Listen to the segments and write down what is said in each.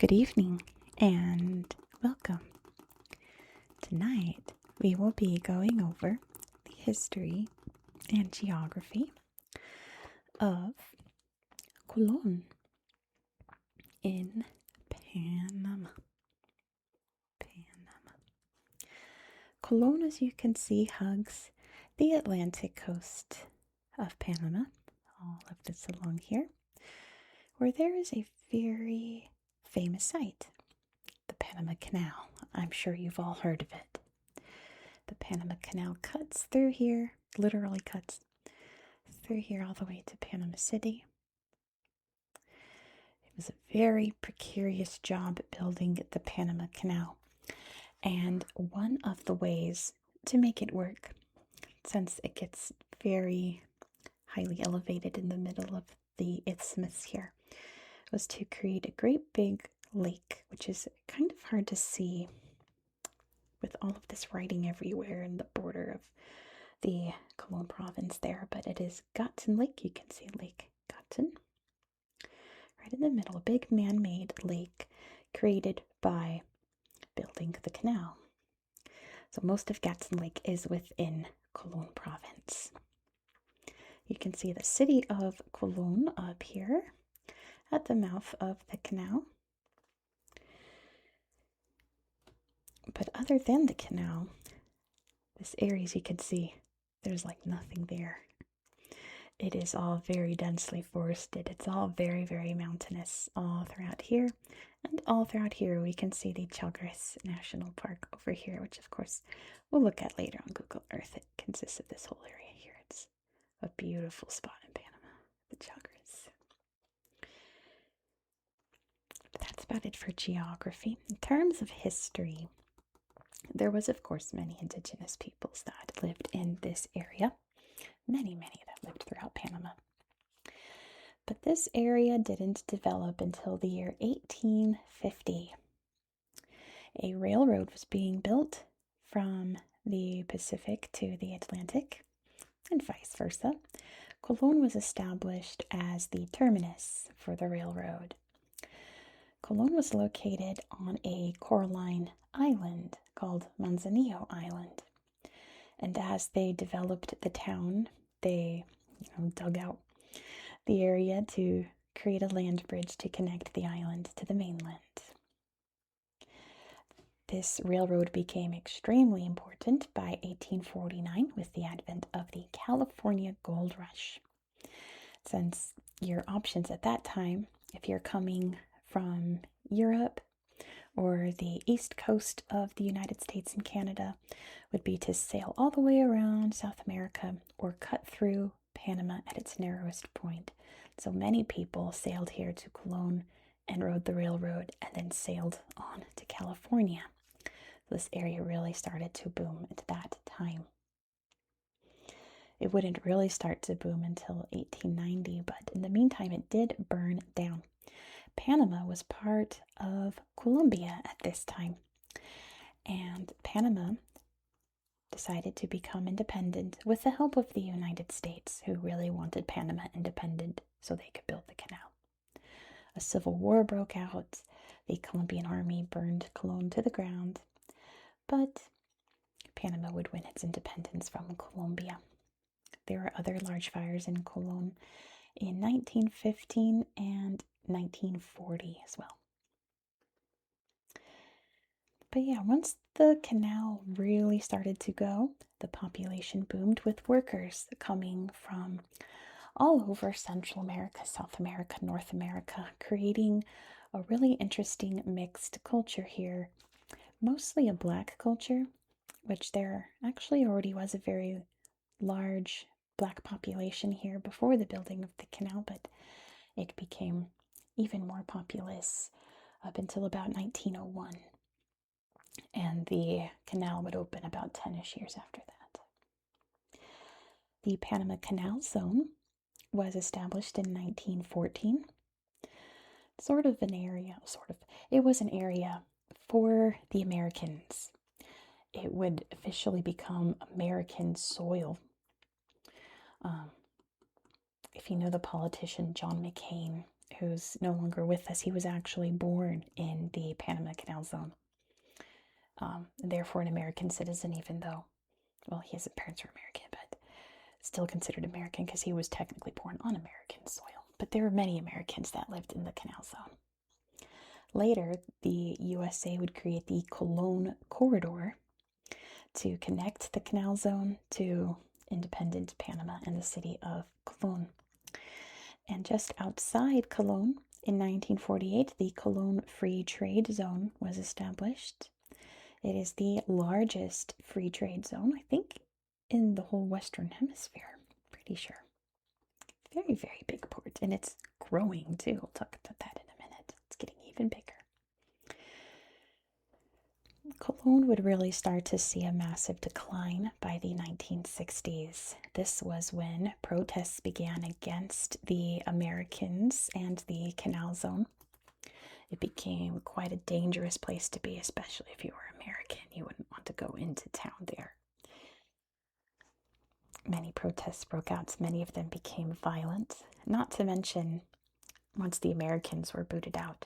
Good evening and welcome. Tonight we will be going over the history and geography of Colón in Panama. Colón, as you can see, hugs the Atlantic coast of Panama, all of this along here, where there is a very famous site, the Panama Canal. I'm sure you've all heard of it. The Panama Canal cuts through here, literally cuts through here all the way to Panama City. It was a very precarious job building the Panama Canal. And one of the ways to make it work, since it gets very highly elevated in the middle of the isthmus here, was to create a great big lake, which is kind of hard to see with all of this writing everywhere in the border of the Colón province there, but it is Gatun Lake. You can see Lake Gatun right in the middle, a big man-made lake created by building the canal. So most of Gatun Lake is within Colón province. You can see the city of Colón up here at the mouth of the canal. But other than the canal, this area, as you can see, there's like nothing there. It is all very densely forested. It's all very, very mountainous all throughout here. And all throughout here, we can see the Chagres National Park over here, which of course we'll look at later on Google Earth. It consists of this whole area here. It's a beautiful spot in Panama, the Chagres. But that's about it for geography. In terms of history, there was, of course, many indigenous peoples that lived in this area. Many that lived throughout Panama. But this area didn't develop until the year 1850. A railroad was being built from the Pacific to the Atlantic, and vice versa. Colón was established as the terminus for the railroad. Colón was located on a coralline island called Manzanillo Island. And as they developed the town, they dug out the area to create a land bridge to connect the island to the mainland. This railroad became extremely important by 1849 with the advent of the California Gold Rush. Since your options at that time, if you're coming from Europe or the east coast of the United States and Canada, would be to sail all the way around South America or cut through Panama at its narrowest point. So many people sailed here to Colón and rode the railroad and then sailed on to California. This area really started to boom at that time. It wouldn't really start to boom until 1890, but in the meantime it did burn down. Panama was part of Colombia at this time, and Panama decided to become independent with the help of the United States, who really wanted Panama independent so they could build the canal. A civil war broke out. The Colombian army burned Colón to the ground, but Panama would win its independence from Colombia. There were other large fires in Colón in 1915 and 1940 as well. But yeah, once the canal really started to go, the population boomed with workers coming from all over Central America, South America, North America, creating a really interesting mixed culture here. Mostly a black culture, which there actually already was a very large black population here before the building of the canal, but it became even more populous up until about 1901. And the canal would open about 10-ish years after that. The Panama Canal Zone was established in 1914. It was an area for the Americans. It would officially become American soil. If you know the politician John McCain, who's no longer with us, he was actually born in the Panama Canal Zone. Therefore an American citizen, even though, well, his parents were American, but still considered American because he was technically born on American soil. But there were many Americans that lived in the Canal Zone. Later, the USA would create the Colón corridor to connect the Canal Zone to independent Panama and the city of Colón. And just outside Colón, in 1948, the Colón Free Trade Zone was established. It is the largest free trade zone, I think, in the whole Western Hemisphere. Pretty sure. Very, very big port, and it's growing too. We'll talk about that in a minute. It's getting even bigger. Colón would really start to see a massive decline by the 1960s. This was when protests began against the Americans and the Canal Zone. It became quite a dangerous place to be, especially if you were American. You wouldn't want to go into town there. Many protests broke out. Many of them became violent, not to mention once the Americans were booted out.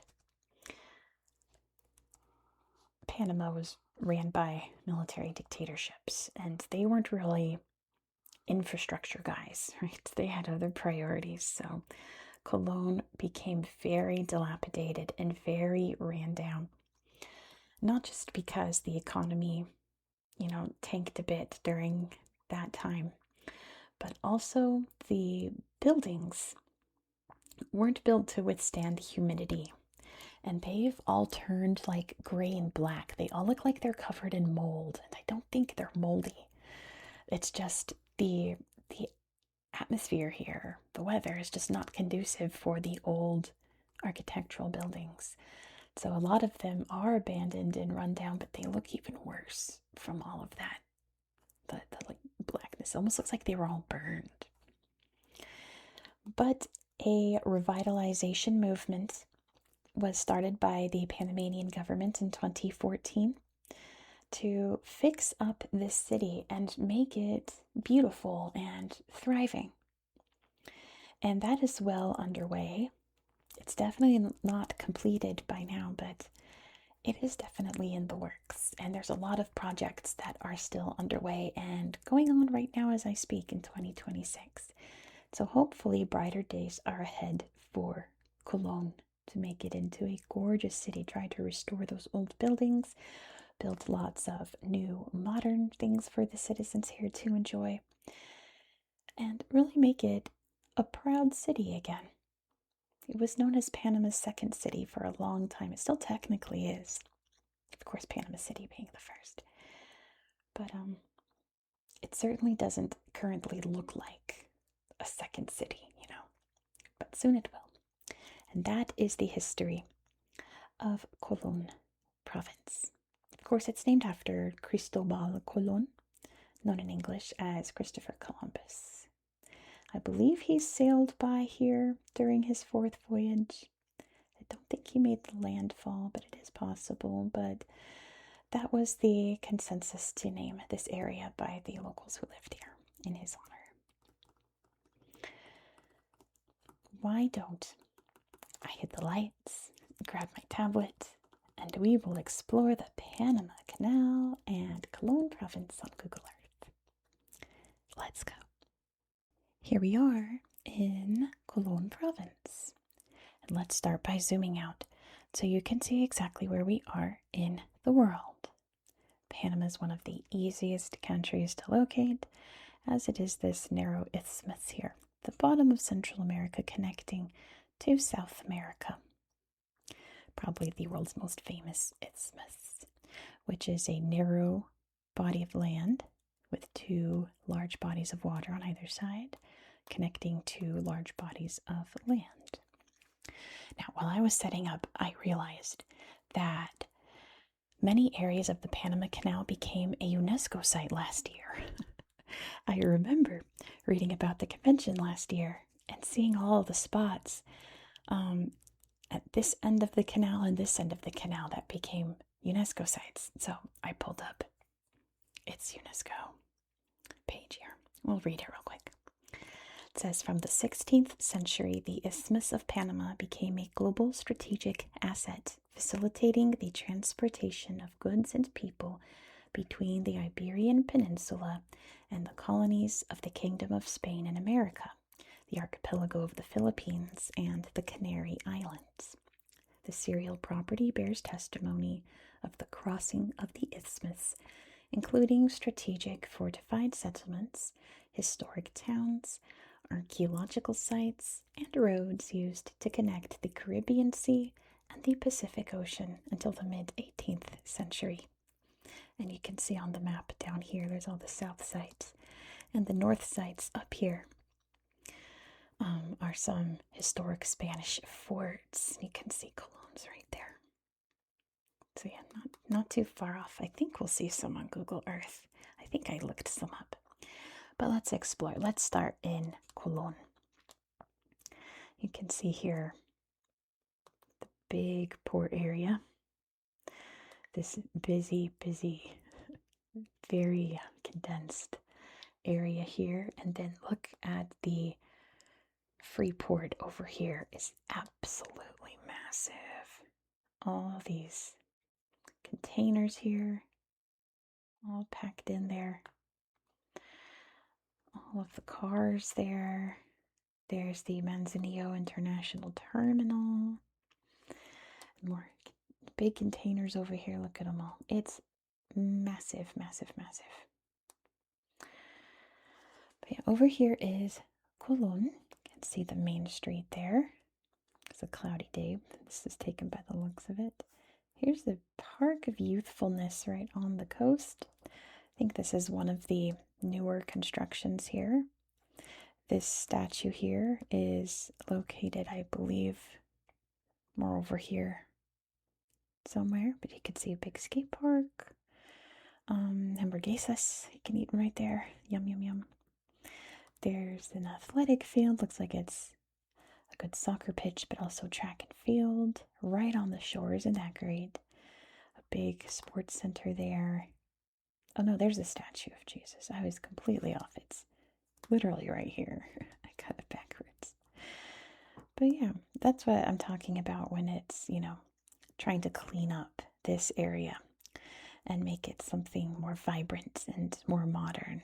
Panama was ran by military dictatorships, and they weren't really infrastructure guys, right? They had other priorities, so Colón became very dilapidated and very ran down. Not just because the economy, tanked a bit during that time, but also the buildings weren't built to withstand humidity. And they've all turned like gray and black. They all look like they're covered in mold, and I don't think they're moldy. It's just the atmosphere here, the weather is just not conducive for the old architectural buildings. So a lot of them are abandoned and run down, but they look even worse from all of that. The like blackness almost looks like they were all burned. But a revitalization movement was started by the Panamanian government in 2014 to fix up this city and make it beautiful and thriving. And that is well underway. It's definitely not completed by now, but it is definitely in the works. And there's a lot of projects that are still underway and going on right now as I speak in 2026. So hopefully brighter days are ahead for Colón to make it into a gorgeous city. Try to restore those old buildings, build lots of new modern things for the citizens here to enjoy, and really make it a proud city again. It was known as Panama's second city for a long time. It still technically is. Of course, Panama City being the first. But it certainly doesn't currently look like a second city, but soon it will. And that is the history of Colón province. Of course, it's named after Cristobal Colón, known in English as Christopher Columbus. I believe he sailed by here during his fourth voyage. I don't think he made the landfall, but it is possible. But that was the consensus to name this area by the locals who lived here in his honor. Why don't I hit the lights, grab my tablet, and we will explore the Panama Canal and Colón province on Google Earth. Let's go. Here we are in Colón province. And let's start by zooming out so you can see exactly where we are in the world. Panama is one of the easiest countries to locate, as it is this narrow isthmus here, the bottom of Central America connecting to South America. Probably the world's most famous isthmus, which is a narrow body of land with two large bodies of water on either side, connecting two large bodies of land. Now, while I was setting up, I realized that many areas of the Panama Canal became a UNESCO site last year. I remember reading about the convention last year and seeing all the spots at this end of the canal and this end of the canal that became UNESCO sites. So I pulled up its UNESCO page here. We'll read it real quick. It It says from the 16th century, the Isthmus of Panama became a global strategic asset, facilitating the transportation of goods and people between the Iberian Peninsula and the colonies of the Kingdom of Spain in America, the archipelago of the Philippines, and the Canary Islands. The serial property bears testimony of the crossing of the isthmus, including strategic fortified settlements, historic towns, archaeological sites, and roads used to connect the Caribbean Sea and the Pacific Ocean until the mid-18th century. And you can see on the map down here, there's all the south sites, and the north sites up here are some historic Spanish forts. You can see Colón's right there. So yeah, not too far off. I think we'll see some on Google Earth. I think I looked some up. But let's explore. Let's start in Colón. You can see here the big port area. This busy, very condensed area here. And then look at the free port over here is absolutely massive. All these containers here, all packed in there. All of the cars there. There's the Manzanillo International Terminal. More big containers over here. Look at them all. It's massive. But yeah, over here is Colón. You can see the main street there. It's a cloudy day. This is taken by the looks of it. Here's the Park of Youthfulness right on the coast. I think this is one of the newer constructions here. This statue here is located, I believe, more over here somewhere, but you can see a big skate park. Hamburguesas, you can eat them right there. Yum. There's an athletic field. Looks like it's a good soccer pitch, but also track and field right on the shore. Isn't that great? A big sports center there. Oh no, there's a statue of Jesus. I was completely off. It's literally right here. I got it backwards. But yeah, that's what I'm talking about when it's, trying to clean up this area and make it something more vibrant and more modern.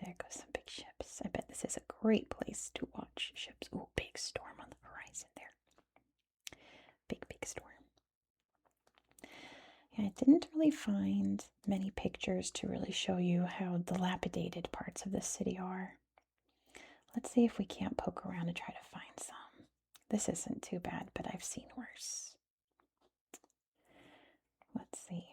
There goes some big ships. I bet this is a great place to watch ships. Oh, big storm on the horizon there. Big storm. Yeah, I didn't really find many pictures to really show you how dilapidated parts of the city are. Let's see if we can't poke around and try to find some. This isn't too bad, but I've seen worse. Let's see.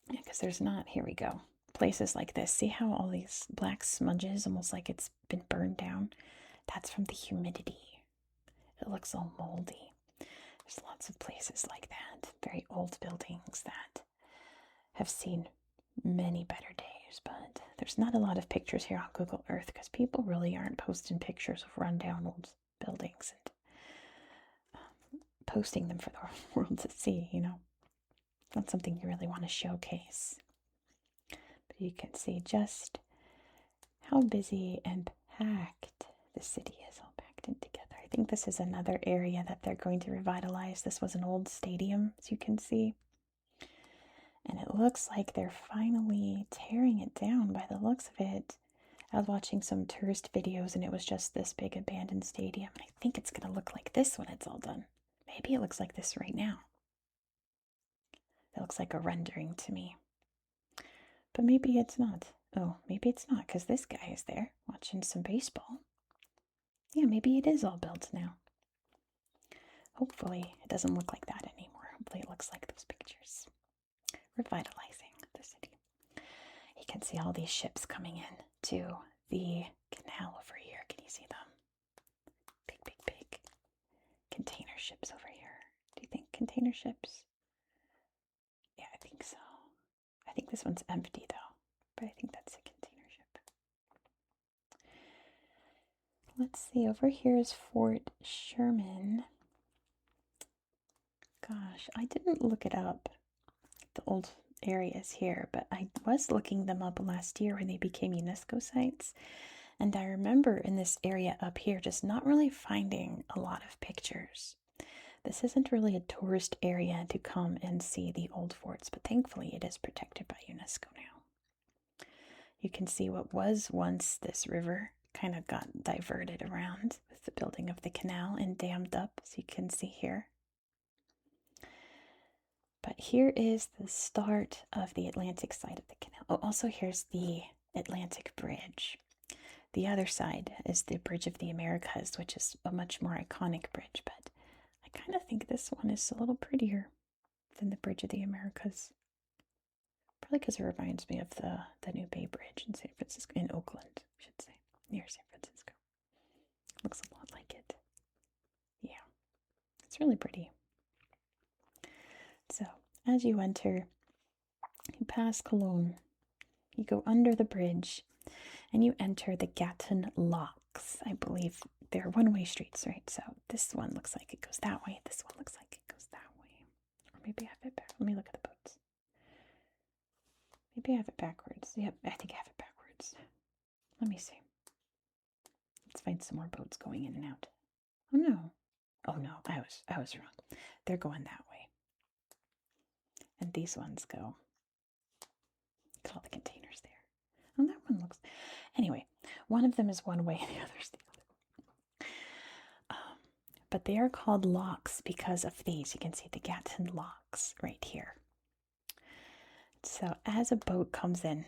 Yeah, because there's not, here we go. Places like this. See how all these black smudges, almost like it's been burned down? That's from the humidity. It looks all moldy. There's lots of places like that. Very old buildings that have seen many better days, but there's not a lot of pictures here on Google Earth because people really aren't posting pictures of rundown old buildings and posting them for the world to see, It's not something you really want to showcase. But you can see just how busy and packed the city is, all packed in together. I think this is another area that they're going to revitalize. This was an old stadium, as you can see. And it looks like they're finally tearing it down by the looks of it. I was watching some tourist videos and it was just this big abandoned stadium. And I think it's going to look like this when it's all done. Maybe it looks like this right now. It looks like a rendering to me. But maybe it's not. Oh, maybe it's not because this guy is there watching some baseball. Yeah, maybe it is all built now. Hopefully it doesn't look like that anymore. Hopefully it looks like those pictures. Revitalizing the city. You can see all these ships coming in to the canal over here. Can you see them? Big container ships over here. Do you think container ships? Yeah, I think so. I think this one's empty though, but I think that's a container ship. Let's see, over here is Fort Sherman. Gosh, I didn't look it up, the old areas here, but I was looking them up last year when they became UNESCO sites, And I remember in this area up here just not really finding a lot of pictures. This isn't really a tourist area to come and see the old forts, but thankfully it is protected by UNESCO now. You can see what was once this river kind of got diverted around with the building of the canal and dammed up, as you can see here. But here is the start of the Atlantic side of the canal. Oh, also here's the Atlantic Bridge. The other side is the Bridge of the Americas, which is a much more iconic bridge, but I kind of think this one is a little prettier than the Bridge of the Americas. Probably because it reminds me of the New Bay Bridge in San Francisco, in Oakland, I should say, near San Francisco. Looks a lot like it. Yeah, it's really pretty. So, as you enter, you pass Colón, you go under the bridge, and you enter the Gatun Locks. I believe they're one-way streets, right? So this one looks like it goes that way. This one looks like it goes that way. Or maybe I have it back. Let me look at the boats. Maybe I have it backwards. Yep, I think I have it backwards. Let me see. Let's find some more boats going in and out. Oh no. Oh no, I was wrong. They're going that way. And these ones go. Look at all the containers there. Oh, that one looks... Anyway, one of them is one way and the other's the other. But they are called locks because of these. You can see the Gatun Locks right here. So as a boat comes in,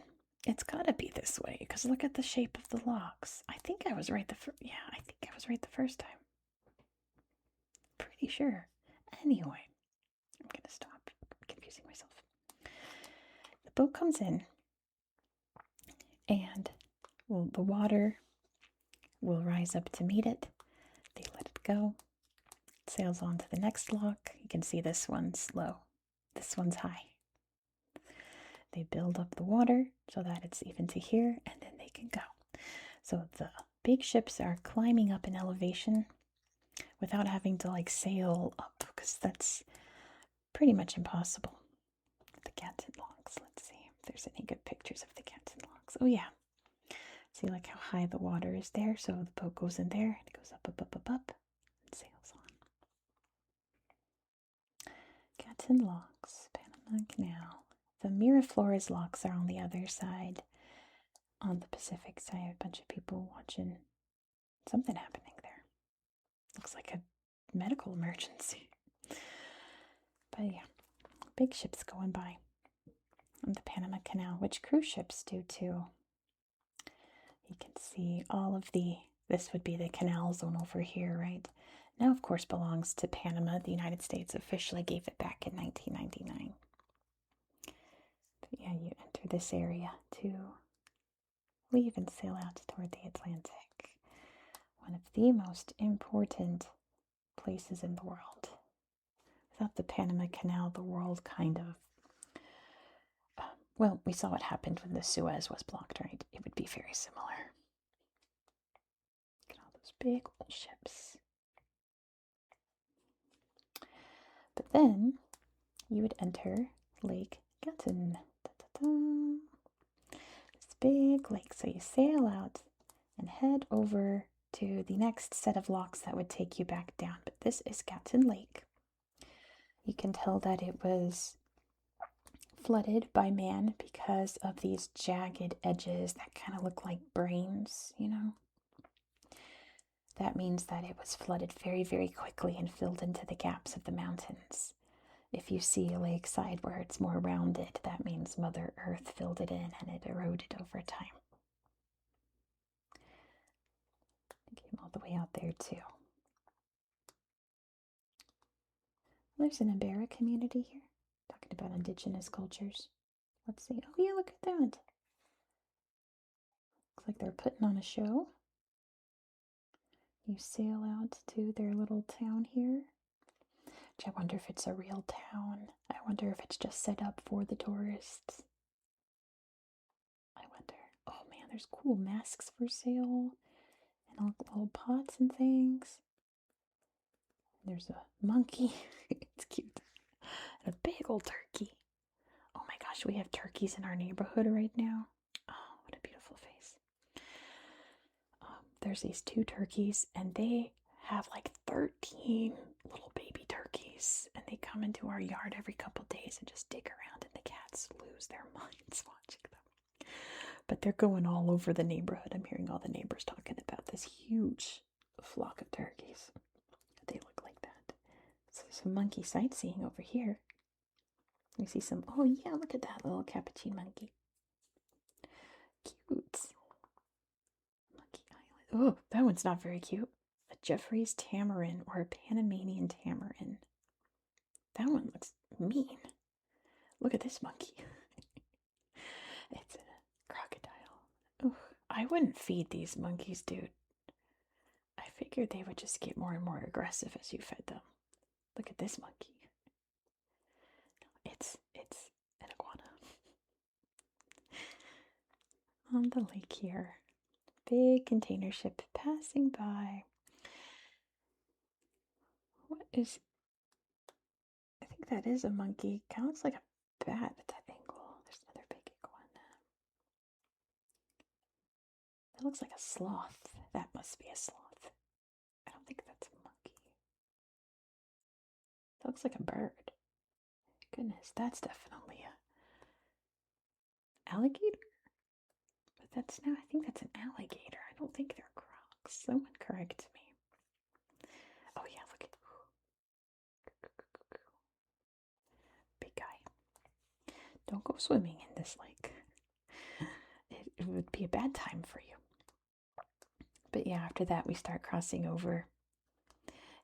it's got to be this way because look at the shape of the locks. I think I was right I think I was right the first time. Pretty sure. Anyway, I'm going to stop confusing myself. The boat comes in and the water will rise up to meet it. They let it go. It sails on to the next lock. You can see this one's low. This one's high. They build up the water so that it's even to here, and then they can go. So the big ships are climbing up in elevation without having to sail up, because that's pretty much impossible. The Gatun Locks. Let's see if there's any good pictures of the Gatun Locks. Oh yeah. See how high the water is there? So the boat goes in there, and it goes up, and sails on. Gatun Locks, Panama Canal. The Miraflores locks are on the other side, on the Pacific side. A bunch of people watching something happening there. Looks like a medical emergency. But yeah, big ships going by on the Panama Canal, which cruise ships do too. You can see all of this would be the canal zone over here, right? Now, of course, belongs to Panama. The United States officially gave it back in 1999. But yeah, you enter this area to leave and sail out toward the Atlantic. One of the most important places in the world. Without the Panama Canal, the world kind of... well, we saw what happened when the Suez was blocked, right? It would be very similar. Look at all those big old ships. But then you would enter Lake Gatun. This big lake. So you sail out and head over to the next set of locks that would take you back down. But this is Gatun Lake. You can tell that it was flooded by man because of these jagged edges that kind of look like brains, That means that it was flooded very, very quickly and filled into the gaps of the mountains. If you see a lakeside where it's more rounded, that means Mother Earth filled it in and it eroded over time. It came all the way out there too. There's an Imbera community here, talking about indigenous cultures. Let's see. Oh yeah, look at that. Looks like they're putting on a show. You sail out to their little town here. I wonder if it's a real town. I wonder if it's just set up for the tourists. I wonder. Oh man, there's cool masks for sale and all little pots and things. There's a monkey. It's cute. And a big old turkey. Oh my gosh, we have turkeys in our neighborhood right now. Oh, what a beautiful face. there's these two turkeys, and they have like 13 little baby turkeys, and they come into our yard every couple days and just dig around, and the cats lose their minds watching them. But they're going all over the neighborhood. I'm hearing all the neighbors talking about this huge flock of turkeys. They look like that. So some monkey sightseeing over here. We see some, oh yeah, look at that little capuchin monkey. Cute. Monkey Island. Oh, that one's not very cute. A Jeffrey's tamarin or a Panamanian tamarin. That one looks mean. Look at this monkey. It's a crocodile. Ugh, I wouldn't feed these monkeys, dude. I figured they would just get more and more aggressive as you fed them. Look at this monkey. It's an iguana. On the lake here. Big container ship passing by. What is... I think that is a monkey. Kind of looks like a bat at that angle. There's another big iguana. That looks like a sloth. That must be a sloth. I don't think that's a monkey. That looks like a bird. Goodness, that's definitely a alligator. But that's now, I think that's an alligator. I don't think they're crocs. Someone correct me. Oh yeah, look at big guy. Don't go swimming in this lake. It would be a bad time for you. But yeah, after that we start crossing over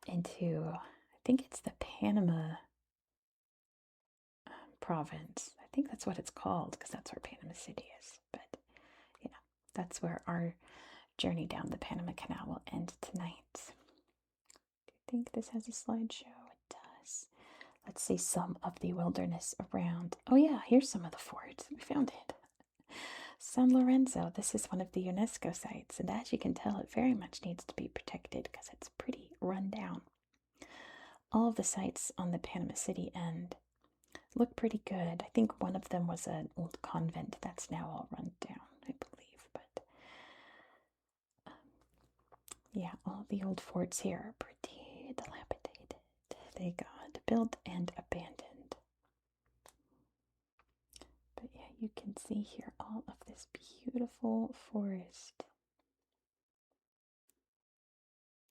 into, I think it's the Panama province. I think that's what it's called because that's where Panama City is. But yeah, that's where our journey down the Panama Canal will end tonight. Do you think this has a slideshow? It does. Let's see some of the wilderness around. Oh yeah, here's some of the forts. We found it. San Lorenzo. This is one of the UNESCO sites, and as you can tell, it very much needs to be protected because it's pretty run down. All of the sites on the Panama City end look pretty good. I think one of them was an old convent that's now all run down, I believe. But yeah, all the old forts here are pretty dilapidated. They got built and abandoned. But yeah, you can see here all of this beautiful forest.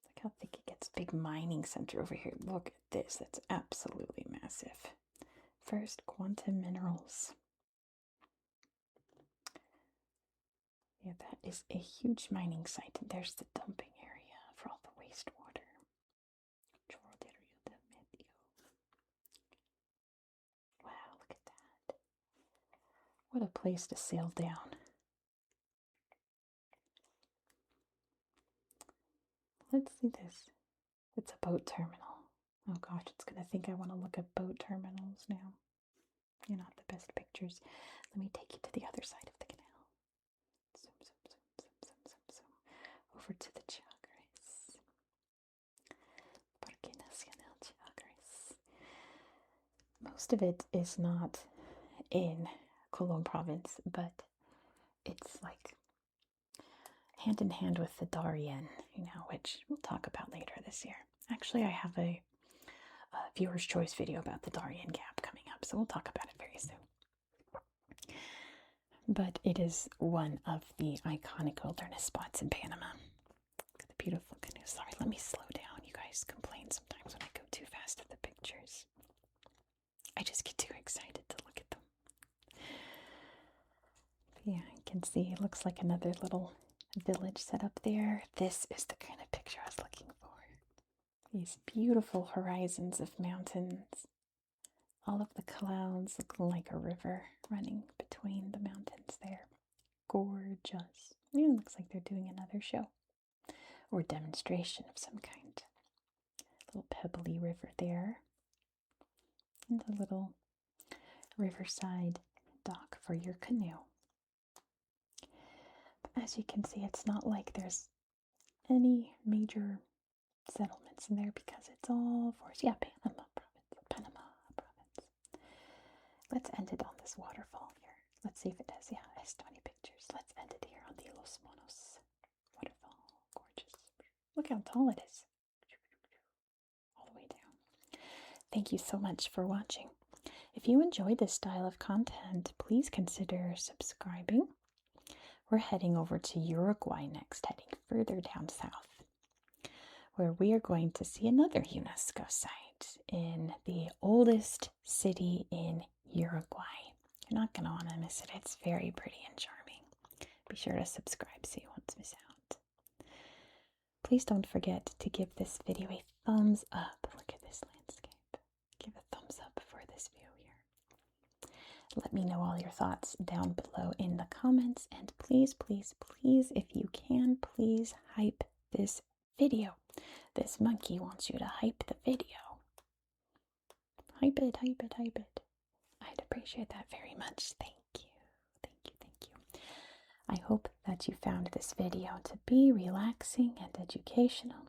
Look how thick it gets. Big mining center over here. Look at this. That's absolutely massive. First Quantum Minerals. Yeah, that is a huge mining site. And there's the dumping area for all the wastewater. Wow, look at that. What a place to sail down. Let's see this. It's a boat terminal. Oh gosh, it's going to think I want to look at boat terminals now. You're not the best pictures. Let me take you to the other side of the canal. Zoom, zoom, zoom, zoom, zoom, zoom, zoom. Over to the Chagres. Parque Nacional Chagres. Most of it is not in Colón province, but it's like hand in hand with the Darien, which we'll talk about later this year. Actually, I have a viewer's choice video about the Darien Gap coming up, so we'll talk about it very soon. But it is one of the iconic wilderness spots in Panama. Look at the beautiful canoes. Sorry, let me slow down. You guys complain sometimes when I go too fast with the pictures. I just get too excited to look at them. But yeah, you can see it looks like another little village set up there. This is the kind of picture I was looking for. These beautiful horizons of mountains. All of the clouds look like a river running between the mountains there. Gorgeous. It looks like they're doing another show or demonstration of some kind. Little pebbly river there. And a little riverside dock for your canoe. But as you can see, it's not like there's any major settlements in there because it's all forest. Yeah, Panama province. Let's end it on this waterfall here. Let's see if it has, yeah, it has 20 pictures. Let's end it here on the Los Monos waterfall. Look how tall it is. All the way down. Thank you so much for watching. If you enjoyed this style of content, please consider subscribing. We're heading over to Uruguay next, heading further down south, where we are going to see another UNESCO site in the oldest city in Uruguay. You're not going to want to miss it. It's very pretty and charming. Be sure to subscribe so you won't miss out. Please don't forget to give this video a thumbs up. Look at this landscape. Give a thumbs up for this view here. Let me know all your thoughts down below in the comments. And please, please, please, if you can, please hype this video. This monkey wants you to hype the video. Hype it, hype it, hype it. I'd appreciate that very much. Thank you. Thank you, thank you. I hope that you found this video to be relaxing and educational.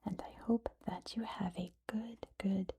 And I hope that you have a good